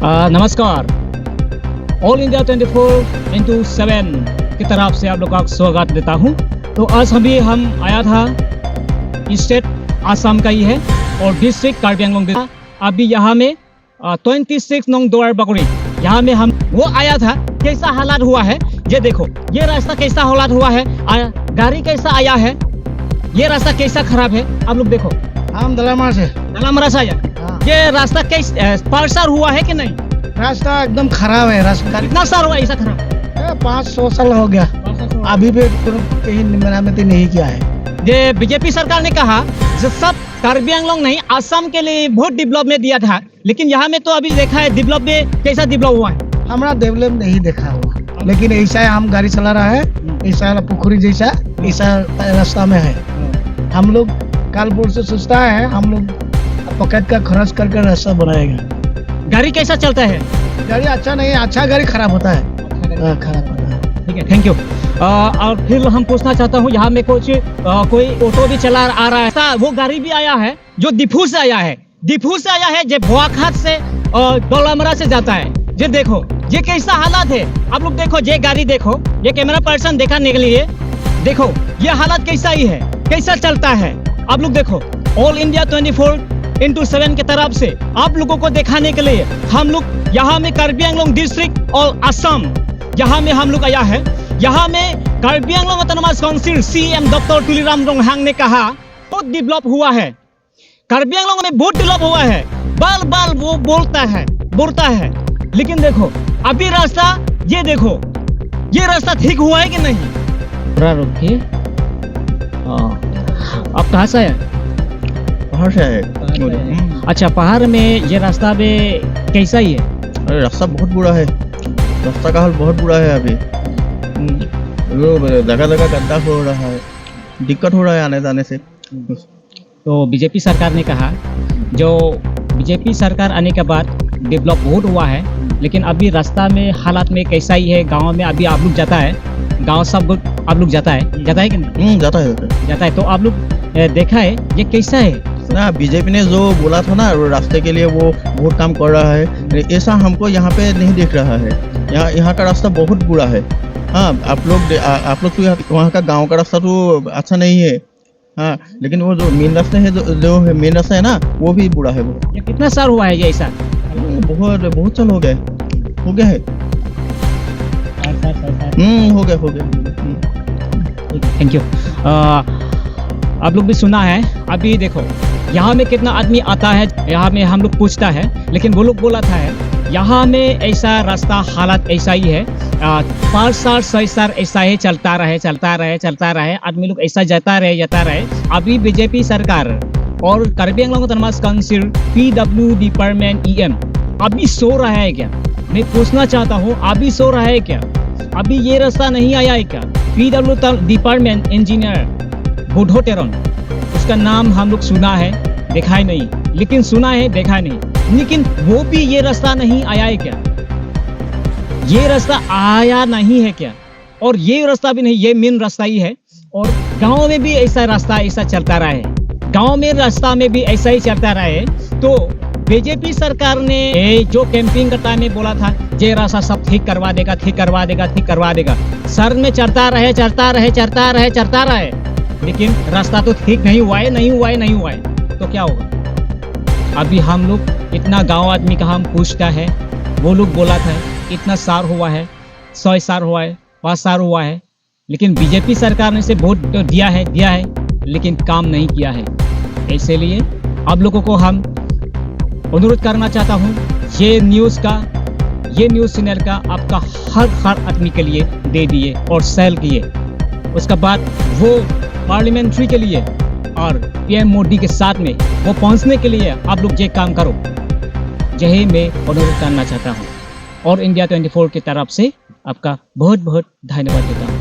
नमस्कार। All India 24x7 की तरफ से आप लोग का स्वागत देता हूं। तो आज हम आया था स्टेट आसाम का ही है और डिस्ट्रिक्ट कार्बी आंगलॉन्ग। अभी यहाँ में 26 नंग दोर बकरी यहाँ में हम वो आया था। कैसा हालात हुआ है ये देखो, ये रास्ता कैसा हालात हुआ है, गाड़ी कैसा आया है, ये रास्ता कैसा खराब है आप लोग देखो। हम दलामरा से आया। ये रास्ता कैसा पार्सल हुआ है कि नहीं? रास्ता एकदम खराब है। रास्ता कितना साल हुआ ऐसा खराब? 500 साल हो गया। अभी भी कहीं मरम्मत नहीं किया है। ये बीजेपी सरकार ने कहा जो सब कार्बी आंगलॉन्ग नहीं आसाम के लिए बहुत डेवलप में दिया था, लेकिन यहाँ में तो अभी देखा है डेवलप में कैसा डेवलप हुआ है। हमारा डेवलप नहीं देखा हुआ, लेकिन ऐसा है हम गाड़ी चला रहा है, ऐसा पुखरी जैसा ऐसा रास्ता में है। हम लोग कालपुर से सोचता है हम लोग पॉकेट का खर्च करके रास्ता बनाएगा। गाड़ी कैसा चलता है? गाड़ी अच्छा नहीं है, अच्छा गाड़ी खराब होता है। खराब होता है। ठीक है, थैंक यू। और फिर हम पूछना चाहता हूँ, यहाँ में कुछ कोई ऑटो भी चला आ रहा है। वो गाड़ी भी आया है जो दिफू से आया है, जो भुआखात से दौलामरा से जाता है। ये देखो ये कैसा हालात है आप लोग देखो। ये गाड़ी देखो, ये कैमरा पर्सन दिखाने के लिए देखो ये हालात कैसा ही है, कैसा चलता है आप लोग देखो। ऑल इंडिया 24x7 की तरफ से आप लोगों को दिखाने के लिए हम लोग यहाँ में कार्बी आंगलॉन्ग डिस्ट्रिक्ट और असम यहाँ में हम लोग आया है। यहाँ में Karbi Anglong autonomous council CM doctor Tuliram Ronghang ने कहा बहुत डेवलप हुआ है, कार्बी आंगलॉन्ग में बहुत डेवलप हुआ है। बाल बाल वो बोलता है, लेकिन देखो अभी रास्ता ये देखो, ये रास्ता ठीक हुआ है कि नहीं? रुकिए, आप कहाँ से आए? पहाड़ से है। अच्छा, पहाड़ में ये रास्ता में कैसा ही है? अरे रास्ता बहुत बुरा है, रास्ता का हाल बहुत बुरा है। अभी जगह जगह गड्ढा हो रहा है, दिक्कत हो रहा है आने जाने से। तो बीजेपी सरकार ने कहा जो बीजेपी सरकार आने के बाद डेवलप बहुत हुआ है, लेकिन अभी रास्ता में हालात में कैसा ही है। गाँव में अभी आप लोग जाता है, गाँव सब आप लोग जाता है कि नहीं? जाता है। तो आप लोग देखा है ये कैसा है ना? बीजेपी ने जो बोला था ना रास्ते के लिए वो बहुत काम कर रहा है, ऐसा हमको यहाँ पे नहीं दिख रहा है। यहाँ का रास्ता बहुत बुरा है। हाँ, आप लोग तो वहाँ का गांव का रास्ता तो अच्छा नहीं है। हाँ, लेकिन वो जो मेन रास्ता है जो मेन रास्ता है ना वो भी बुरा है। वो ये कितना साल हुआ है ये ऐसा? बहुत साल हो गया है। हो गया। Thank you. आप लोग भी सुना है। अभी देखो यहाँ में कितना आदमी आता है, यहाँ में हम लोग पूछता है, लेकिन वो लोग बोला था है यहाँ में ऐसा रास्ता हालात ऐसा ही है। 5 साल 6 साल ऐसा ही चलता रहे। आदमी लोग ऐसा जाता रहे। अभी बीजेपी सरकार और Karbi Anglong autonomous council PW department EM अभी सो रहा है क्या? मैं पूछना चाहता हूँ, अभी सो रहा है क्या? अभी ये रास्ता नहीं आया है क्या? PW डिपार्टमेंट इंजीनियर बुढ़ो टेरन, उसका नाम हम लोग सुना है, देखा है नहीं, लेकिन सुना है देखा है नहीं, लेकिन वो भी ये रास्ता नहीं आया है क्या? ये रास्ता आया नहीं है क्या? और ये रास्ता भी नहीं, ये मेन रास्ता ही है। और गांव में भी ऐसा रास्ता ऐसा चलता रहा है, गांव में रास्ता में भी ऐसा ही चलता रहा है। तो बीजेपी सरकार ने जो कैंपिंग का टाइम में बोला था ये रास्ता सब ठीक करवा देगा। सर में चढ़ता रहे, लेकिन रास्ता तो ठीक नहीं हुआ है। तो क्या होगा? अभी हम लोग इतना गांव आदमी का हम पूछता है, वो लोग बोला था इतना साल हुआ है, 100 साल हुआ है, 5 साल हुआ है, लेकिन बीजेपी सरकार ने से वोट दिया है, लेकिन काम नहीं किया है। इसलिए आप लोगों को हम अनुरोध करना चाहता हूँ, ये न्यूज़ चैनल का आपका हर आदमी के लिए दे दिए और सेल किए। उसके बाद वो पार्लियामेंट्री के लिए और PM मोदी के साथ में वो पहुंचने के लिए आप लोग ये काम करो। यही मैं अनुरोध करना चाहता हूँ और इंडिया 24 की तरफ से आपका बहुत बहुत धन्यवाद देता हूँ।